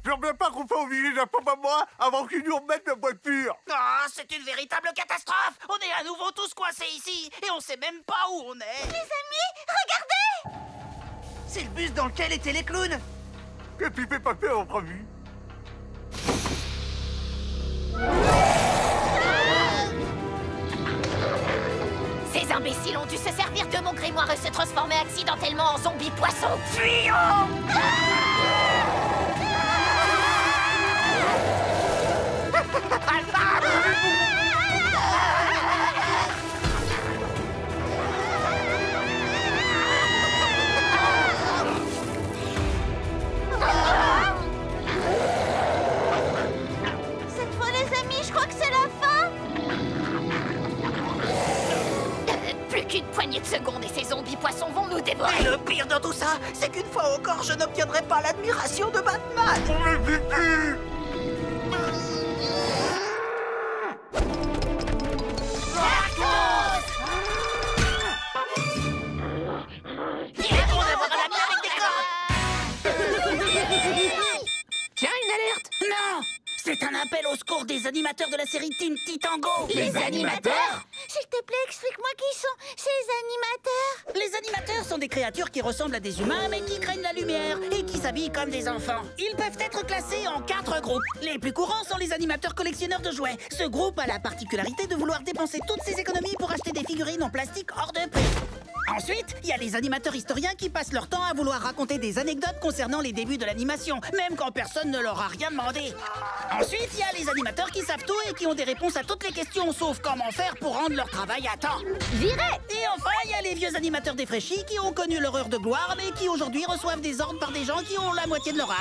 J'en reviens pas qu'on soit obligé de la pompe à moi avant qu'ils nous remettent la voiture. Ah, c'est une véritable catastrophe. On est à nouveau tous coincés ici et on sait même pas où on est. Les amis, regardez! C'est le bus dans lequel étaient les clowns. Qu'est-ce qui fait passer en prévu? Ces imbéciles ont dû se servir de mon grimoire et se transformer accidentellement en zombie poisson. Fuyons! Cette fois, les amis, je crois que c'est la fin. Plus qu'une poignée de secondes et ces zombies poissons vont nous dévorer. Et le pire de tout ça, c'est qu'une fois encore, je n'obtiendrai pas l'admiration de Batman. On me dit plus. Tiens, une alerte! Non! C'est un appel au secours des animateurs de la série Teen Titango! Les animateurs? S'il te plaît, explique-moi qui sont ces animateurs. Les animateurs sont des créatures qui ressemblent à des humains mais qui craignent la lumière et qui s'habillent comme des enfants. Ils peuvent être classés en 4 groupes. Les plus courants sont les animateurs collectionneurs de jouets. Ce groupe a la particularité de vouloir dépenser toutes ses économies pour acheter des figurines en plastique hors de prix. Ensuite, il y a les animateurs historiens qui passent leur temps à vouloir raconter des anecdotes concernant les débuts de l'animation, même quand personne ne leur a rien demandé. Ensuite, il y a les animateurs qui savent tout et qui ont des réponses à toutes les questions, sauf comment faire pour rendre leur travail à temps. Virez! Et enfin, il y a les vieux animateurs défraîchis qui ont connu leur heure de gloire, mais qui aujourd'hui reçoivent des ordres par des gens qui ont la moitié de leur âge.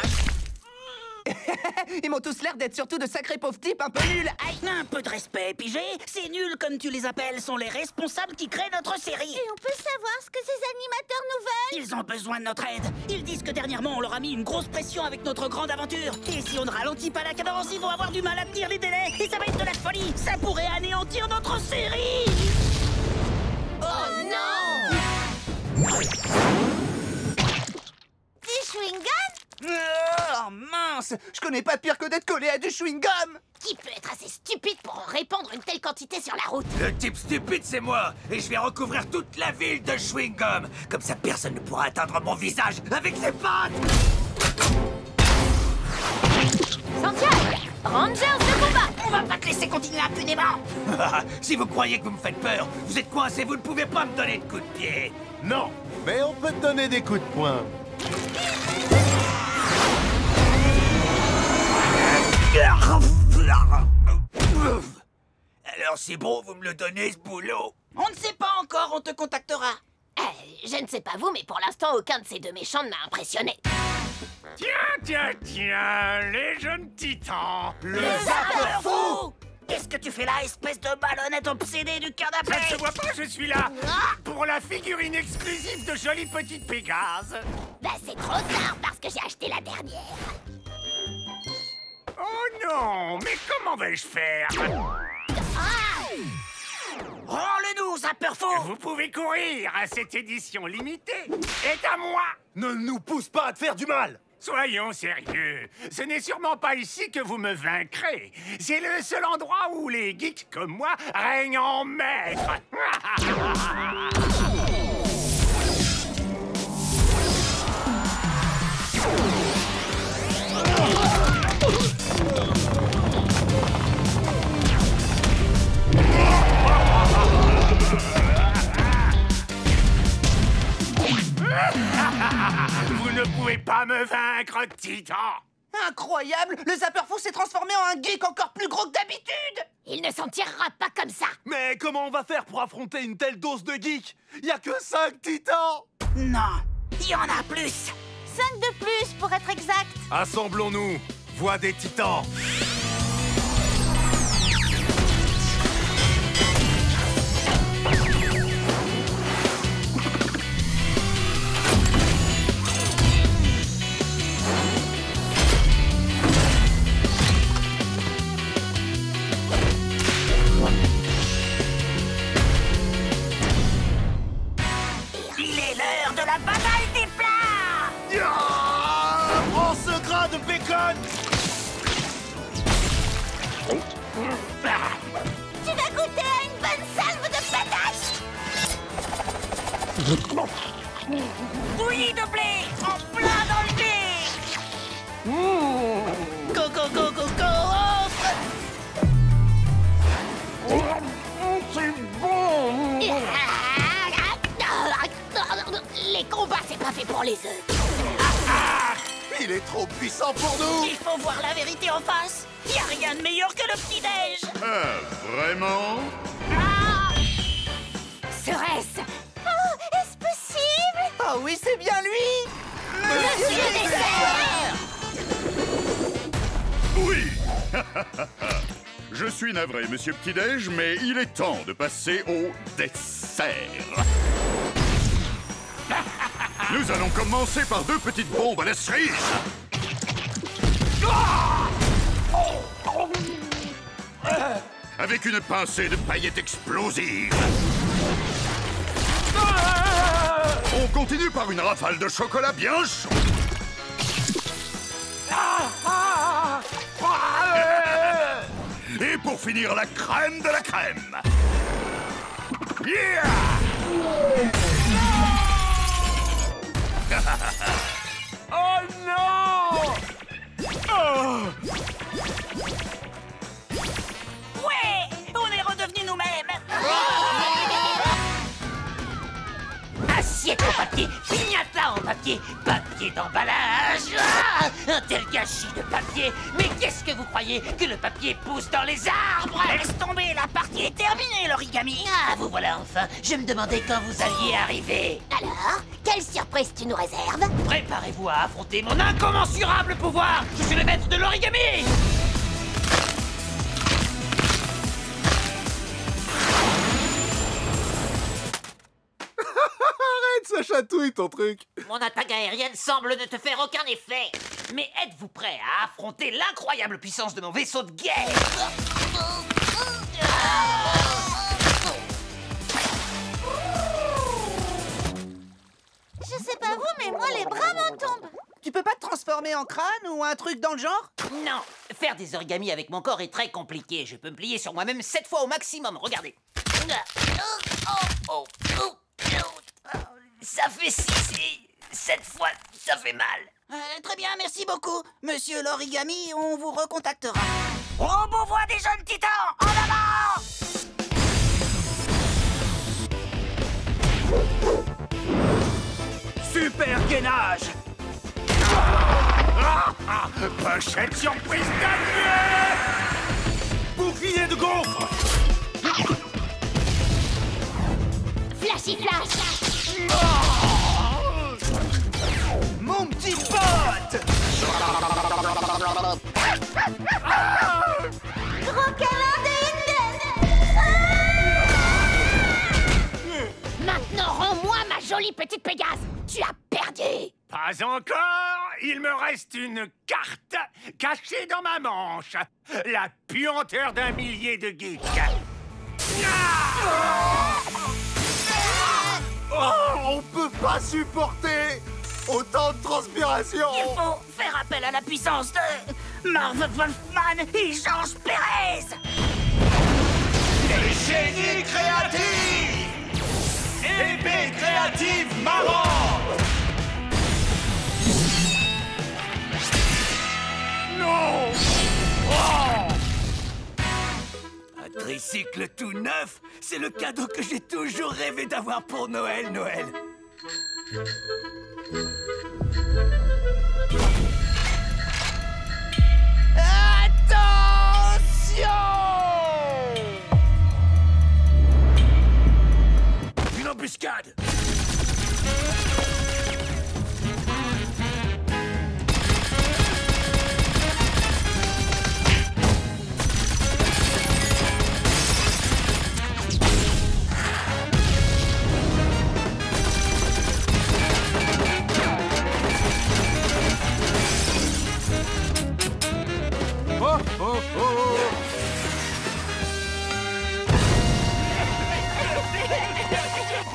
Ils m'ont tous l'air d'être surtout de sacrés pauvres types un peu nuls. Aïe. Un peu de respect, pigé. Ces nuls, comme tu les appelles, sont les responsables qui créent notre série. Et on peut savoir ce que ces animateurs nous veulent? Ils ont besoin de notre aide. Ils disent que dernièrement, on leur a mis une grosse pression avec notre grande aventure. Et si on ne ralentit pas la cadence, ils vont avoir du mal à tenir les délais. Et ça va être de la folie. Ça pourrait anéantir notre série. Oh non! Des chewing-gums? Oh mince, je connais pas pire que d'être collé à du chewing-gum. Qui peut être assez stupide pour en répandre une telle quantité sur la route? Le type stupide, c'est moi. Et je vais recouvrir toute la ville de chewing-gum. Comme ça, personne ne pourra atteindre mon visage avec ses pattes. Santiago! Rangers de combat! On va pas te laisser continuer impunément. Si vous croyez que vous me faites peur, vous êtes coincé, vous ne pouvez pas me donner de coups de pied. Non, mais on peut te donner des coups de poing. Alors c'est bon, vous me le donnez, ce boulot? On ne sait pas encore, on te contactera. Je ne sais pas vous, mais pour l'instant, aucun de ces deux méchants ne m'a impressionné. Tiens, les jeunes titans. Le Zapper Fou! Qu'est-ce que tu fais là, espèce de ballonnette obsédée du canapé? Ça ne se voit pas, je suis là pour la figurine exclusive de jolie petite Pégase. Bah, c'est trop tard parce que j'ai acheté la dernière. Oh non, mais comment vais-je faire? Rends-le-nous, Zapper Fou! Vous pouvez courir, cette édition limitée est à moi. Ne nous pousse pas à te faire du mal. Soyons sérieux, ce n'est sûrement pas ici que vous me vaincrez. C'est le seul endroit où les geeks comme moi règnent en maître. Vous ne pouvez pas me vaincre, Titan. Incroyable, le Zapper Fou s'est transformé en un geek encore plus gros que d'habitude. Il ne s'en tirera pas comme ça. Mais comment on va faire pour affronter une telle dose de geek? Y a que 5 titans. Non, il y en a plus. 5 de plus, pour être exact. Assemblons-nous, voix des titans. Il est l'heure de la bataille des plats. Prends ce gras de bacon. personne. Tu vas goûter à une bonne salve de patates. Bouillie de blé, en plein dans le nez. Go, go, go, go, go. C'est bon. Les combats, c'est pas fait pour les œufs. Il est trop puissant pour nous. Il faut voir la vérité en face. Y a rien de meilleur que le petit-déj. Vraiment? Serait-ce? Oh, est-ce possible? Oh oui, c'est bien lui! Monsieur Dessert! Oui. Je suis navré, monsieur Petit-Déj, mais il est temps de passer au dessert. Nous allons commencer par 2 petites bombes à la cerise. Avec une pincée de paillettes explosives. On continue par une rafale de chocolat bien chaud. Et pour finir, la crème de la crème. Yeah! Oh non! Oh! Ouais, on est redevenus nous-mêmes. Assiette en papier, pignata en papier, papier d'emballage. Ah, un tel gâchis de papier. Mais qu'est-ce que vous croyez que le papier pousse dans les arbres? Laisse tomber, la partie est terminée, l'origami. Ah, vous voilà enfin. Je me demandais quand vous alliez arriver. Alors, quelle surprise tu nous réserves? Préparez-vous à affronter mon incommensurable pouvoir. Je suis le maître de l'origami. Ça chatouille ton truc. Mon attaque aérienne semble ne te faire aucun effet. Mais êtes-vous prêt à affronter l'incroyable puissance de mon vaisseau de guerre? Je sais pas vous, mais moi les bras m'en tombent. Tu peux pas te transformer en crâne ou un truc dans le genre? Non, faire des origamis avec mon corps est très compliqué. Je peux me plier sur moi-même 7 fois au maximum. Regardez. Ça fait 6 et 7 fois, ça fait mal. Très bien, merci beaucoup. Monsieur l'origami, on vous recontactera. Robovoix des jeunes titans, en avant! Super gainage. Pochette surprise d'allié. Bouclier de gaufre. Flashy flash. Mon petit pote! Gros câlin de Hinden. Maintenant, rends-moi ma jolie petite Pégase. Tu as perdu. Pas encore. Il me reste une carte cachée dans ma manche. La puanteur d'un millier de geeks. Oh, on peut pas supporter autant de transpiration. Il faut faire appel à la puissance de Marv Wolfman et Georges Pérez. Les génies créatifs. Épée créative marrant. Non. Oh. Un tricycle tout neuf, c'est le cadeau que j'ai toujours rêvé d'avoir pour Noël. Une embuscade. Oh, oh, oh.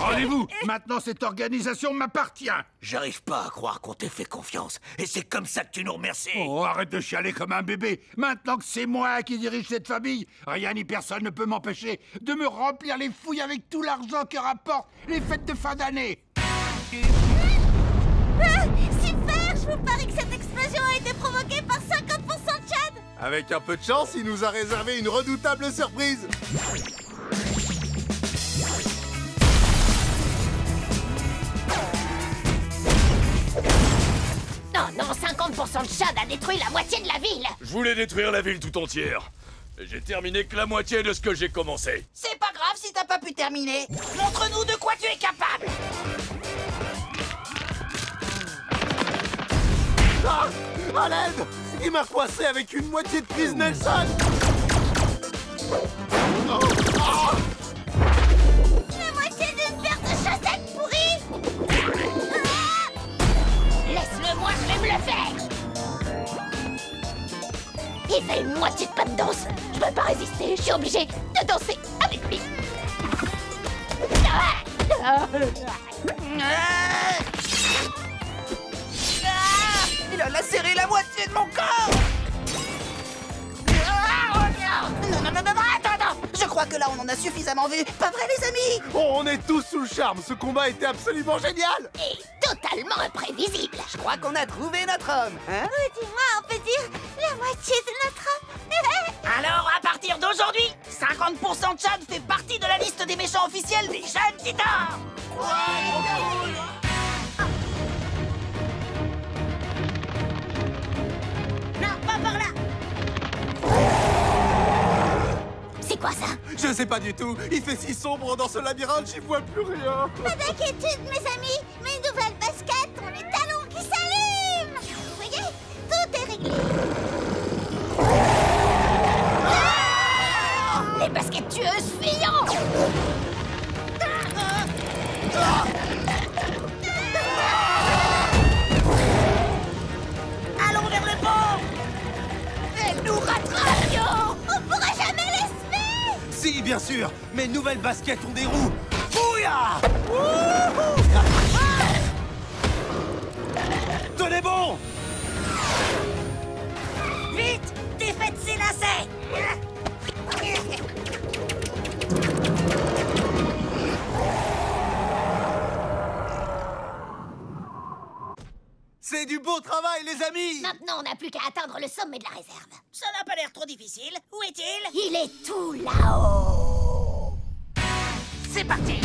On Calmez-vous. Maintenant, cette organisation m'appartient. J'arrive pas à croire qu'on t'ait fait confiance. Et c'est comme ça que tu nous remercies. Oh, arrête de chialer comme un bébé. Maintenant que c'est moi qui dirige cette famille, rien ni personne ne peut m'empêcher de me remplir les fouilles avec tout l'argent que rapportent les fêtes de fin d'année. Ah, super! Je vous parie que cette explosion a été provoquée par 50% de Chad! Avec un peu de chance, il nous a réservé une redoutable surprise. Non, non, 50% de Chad a détruit la moitié de la ville! Je voulais détruire la ville tout entière. Et j'ai terminé que la moitié de ce que j'ai commencé. C'est pas grave si t'as pas pu terminer. Montre-nous de quoi tu es capable. Ah! À l'aide! Il m'a coincé avec une moitié de prise Nelson! Oh! Ah! La moitié d'une paire de chaussettes pourries! Ah! Laisse-le moi, je vais me le faire! Il fait une moitié de pas de danse. Je peux pas résister, je suis obligé de danser avec lui. Il a lacéré la moitié de mon corps. Non, attends. Je crois que là, on en a suffisamment vu. Pas vrai, les amis? Oh, on est tous sous le charme. Ce combat était absolument génial. Et totalement imprévisible. Je crois qu'on a trouvé notre homme, hein? Dis-moi, on peut dire la moitié de notre homme. Alors, à partir d'aujourd'hui, 50% de Chad fait partie de la liste des méchants officiels des Jeunes Titans. Non, pas par là. C'est quoi ça? Je sais pas du tout. Il fait si sombre dans ce labyrinthe, j'y vois plus rien. Pas d'inquiétude, mes amis. Mes nouvelles baskets ont les talons qui s'allument. Vous voyez? Tout est réglé. Ah! Les baskets tueuses fuyant. Allons vers le pont. Elle nous rattrape, yo. On pourra jamais les suivre. Si, bien sûr. Mes nouvelles baskets ont des roues. Bouya! Tenez bon! Vite, défaites ces lacets. C'est du beau travail, les amis! Maintenant, on n'a plus qu'à atteindre le sommet de la réserve. Ça n'a pas l'air trop difficile. Où est-il? Il est tout là-haut. C'est parti.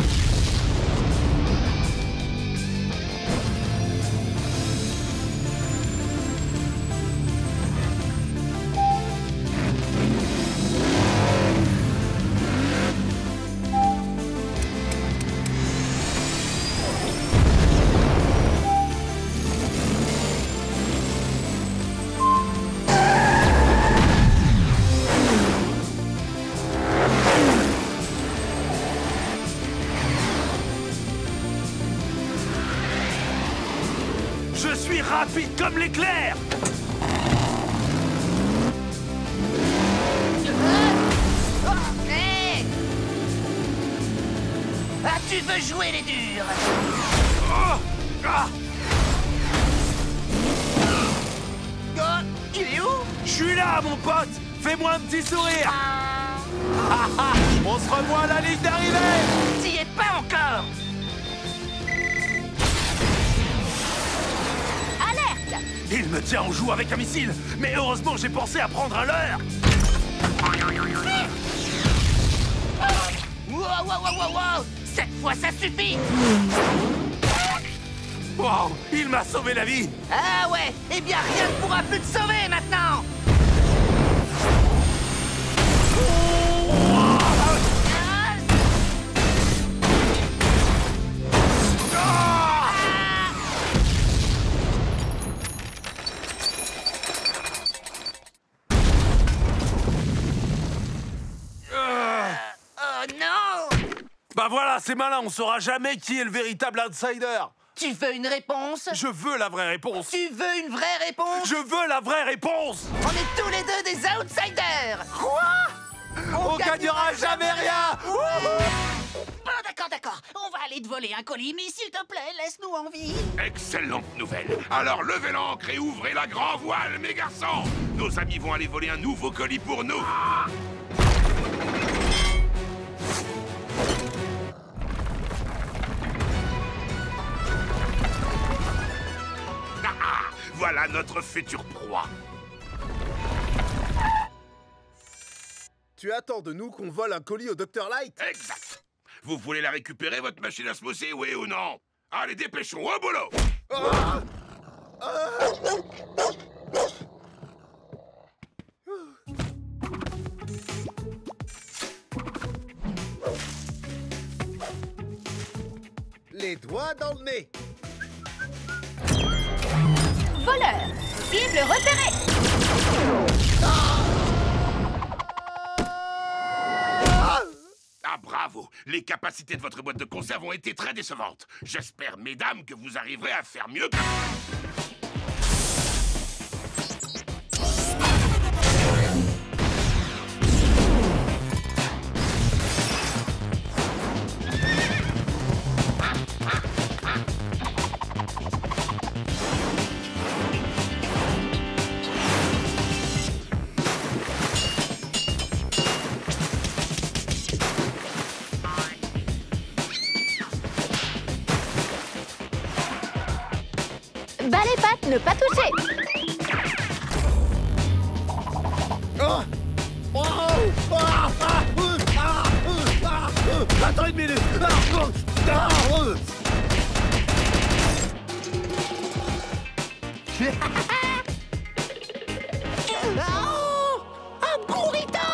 Je suis rapide comme l'éclair. Hey! Ah, tu veux jouer les durs? Oh! Ah! Il est où? Je suis là, mon pote. Fais-moi un petit sourire. On se revoit à la ligne d'arrivée! T'y es pas encore. Alerte! Il me tient en joue avec un missile. Mais heureusement, j'ai pensé à prendre un leurre. Wow! Cette fois, ça suffit! Wow, il m'a sauvé la vie. Ah ouais. Eh bien, rien ne pourra plus te sauver maintenant. Oh non! Bah voilà, c'est malin, on saura jamais qui est le véritable outsider. Tu veux une réponse? Je veux la vraie réponse. Tu veux une vraie réponse? Je veux la vraie réponse. On est tous les deux des outsiders. On gagnera jamais rien! Bon, d'accord. On va aller te voler un colis, mais s'il te plaît, laisse-nous en vie. Excellente nouvelle. Alors levez l'ancre et ouvrez la grand voile, mes garçons. Nos amis vont aller voler un nouveau colis pour nous. Voilà notre future proie. Tu attends de nous qu'on vole un colis au Dr Light? Exact. Vous voulez la récupérer, votre machine à smoothie, oui ou non? Allez, dépêchons, au boulot. Les doigts dans le nez. Voleur! Cible repérée! Ah, bravo! Les capacités de votre boîte de conserve ont été très décevantes. J'espère, mesdames, que vous arriverez à faire mieux que... Bas les pattes, ne pas toucher! Attends une minute. Un burrito!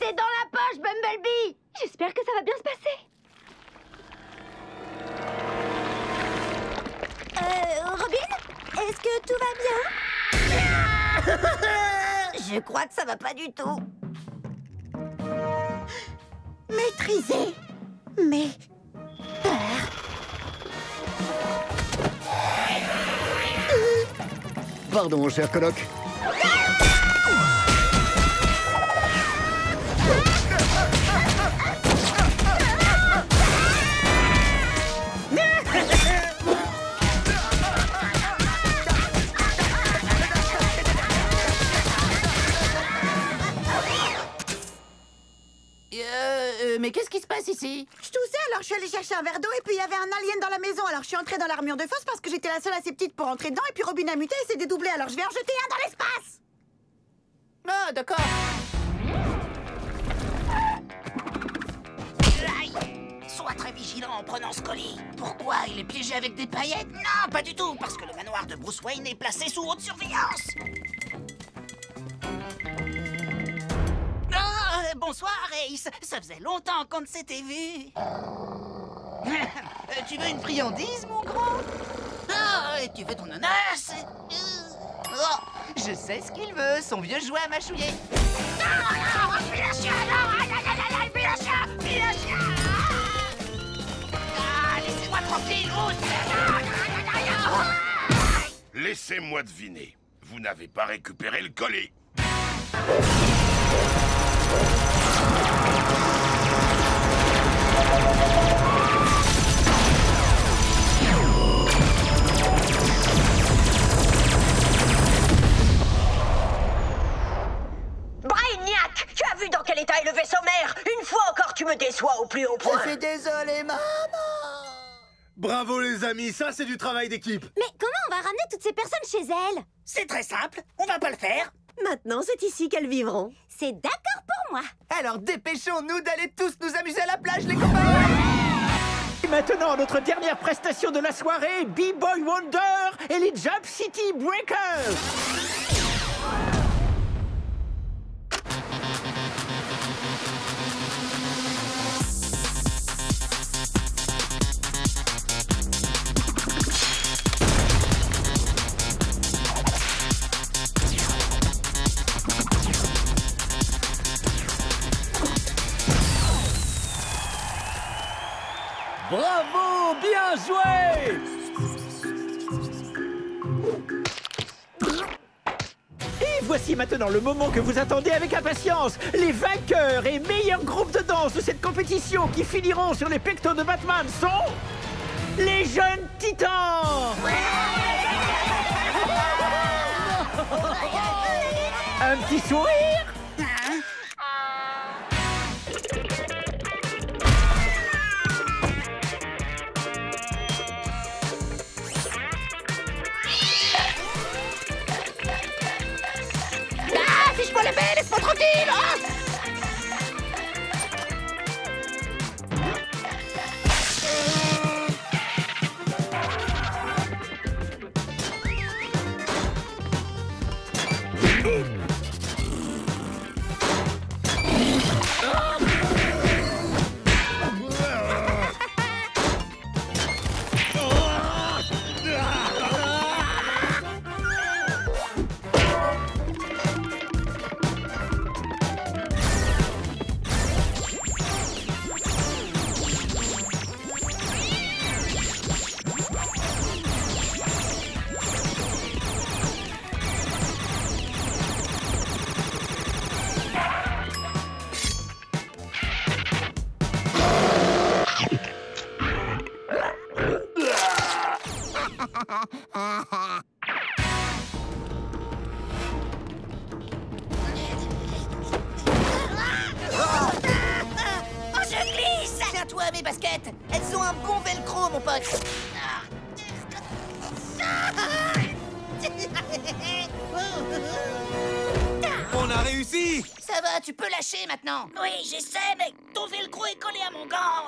C'est dans la poche, Bumblebee! J'espère que ça va bien se passer. Robin? Est-ce que tout va bien? Je crois que ça va pas du tout. Maîtriser mes peurs. Pardon, cher coloc. Mais qu'est-ce qui se passe ici? Je toussais, alors je suis allée chercher un verre d'eau et puis il y avait un alien dans la maison. Alors je suis entrée dans l'armure de force parce que j'étais la seule assez petite pour entrer dedans et puis Robin a muté et s'est dédoublé. Alors je vais en jeter un dans l'espace. Ah, d'accord. Sois très vigilant en prenant ce colis. Pourquoi? Il est piégé avec des paillettes? Non, pas du tout, parce que le manoir de Bruce Wayne est placé sous haute surveillance. Bonsoir, Ace. Ça faisait longtemps qu'on ne s'était vu. Tu veux une friandise, mon grand? Ah, tu veux ton ananas? Oh, je sais ce qu'il veut, son vieux jouet à mâchouiller. Laissez-moi tranquille, Laissez-moi deviner. Vous n'avez pas récupéré le colis. Brainiac, tu as vu dans quel état est le vaisseau mère? Une fois encore, tu me déçois au plus haut point. Je suis désolée, maman. Bravo les amis, ça c'est du travail d'équipe. Mais comment on va ramener toutes ces personnes chez elles? C'est très simple, on va pas le faire. Maintenant, c'est ici qu'elles vivront. C'est d'accord pour moi. Alors dépêchons-nous d'aller tous nous amuser à la plage, les copains! Et maintenant, notre dernière prestation de la soirée, B-Boy Wonder et les Jump City Breakers. voici maintenant le moment que vous attendez avec impatience. Les vainqueurs et meilleurs groupes de danse de cette compétition qui finiront sur les pectoraux de Batman sont... les Jeunes Titans. Un petit sourire. Ah, fiche-moi la paix, laisse-moi tranquille. Je glisse. Tiens-toi mes baskets. Elles ont un bon velcro, mon pote. On a réussi. Ça va, tu peux lâcher maintenant. Oui, j'essaie, mais ton velcro est collé à mon gant.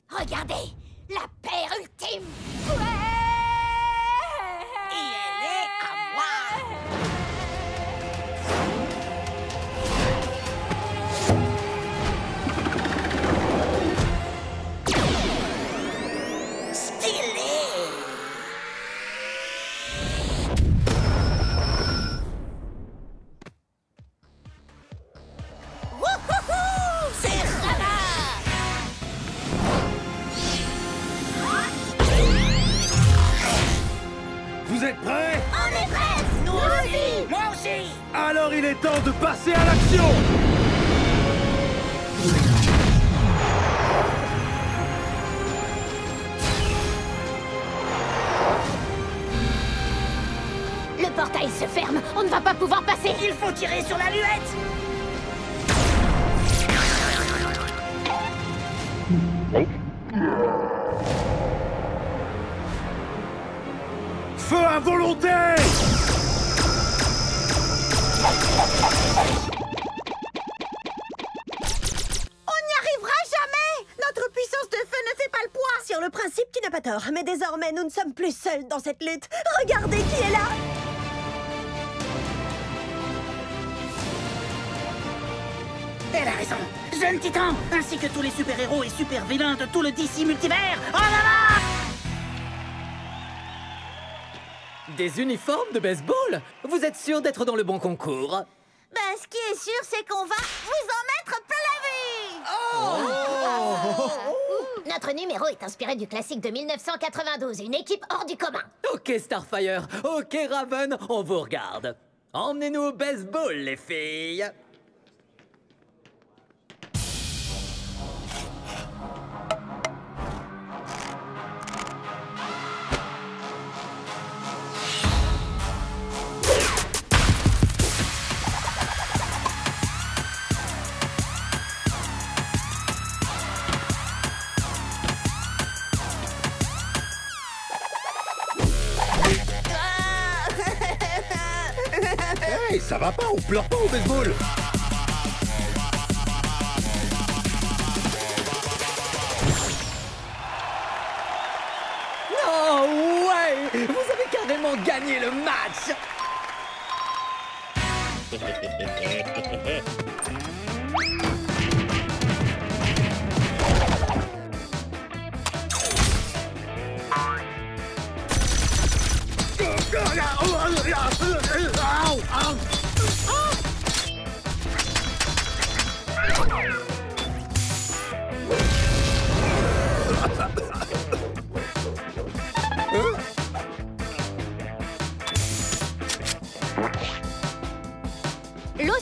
Regardez, la paire ultime. Et elle est à moi. Vous êtes prêts? On est prêts. Nous aussi. Moi aussi. Alors il est temps de passer à l'action. Le portail se ferme. On ne va pas pouvoir passer. Il faut tirer sur la luette. Feu involontaire! On n'y arrivera jamais! Notre puissance de feu ne fait pas le poids! Sur le principe, tu n'as pas tort, mais désormais, nous ne sommes plus seuls dans cette lutte. Regardez qui est là! Elle a raison. Jeunes Titans, ainsi que tous les super-héros et super-vilains de tout le DC multivers. Oh là là! Des uniformes de baseball? Vous êtes sûr d'être dans le bon concours? Ben, ce qui est sûr, c'est qu'on va vous en mettre plein la vue. Notre numéro est inspiré du classique de 1992, une équipe hors du commun. Ok Starfire, ok Raven, on vous regarde. Emmenez-nous au baseball, les filles. Hey, ça va pas, on pleure pas au baseball. Oh ouais! Vous avez carrément gagné le match!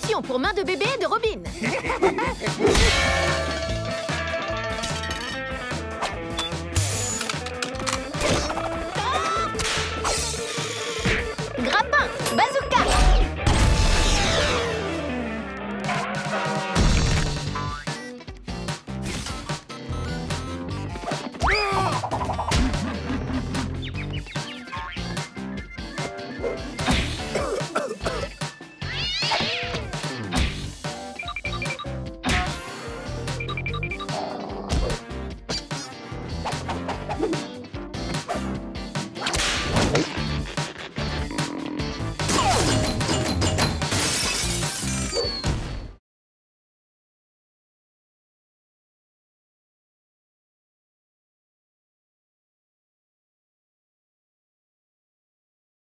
Mission pour main de bébé de Robin. Grappin, bazooka.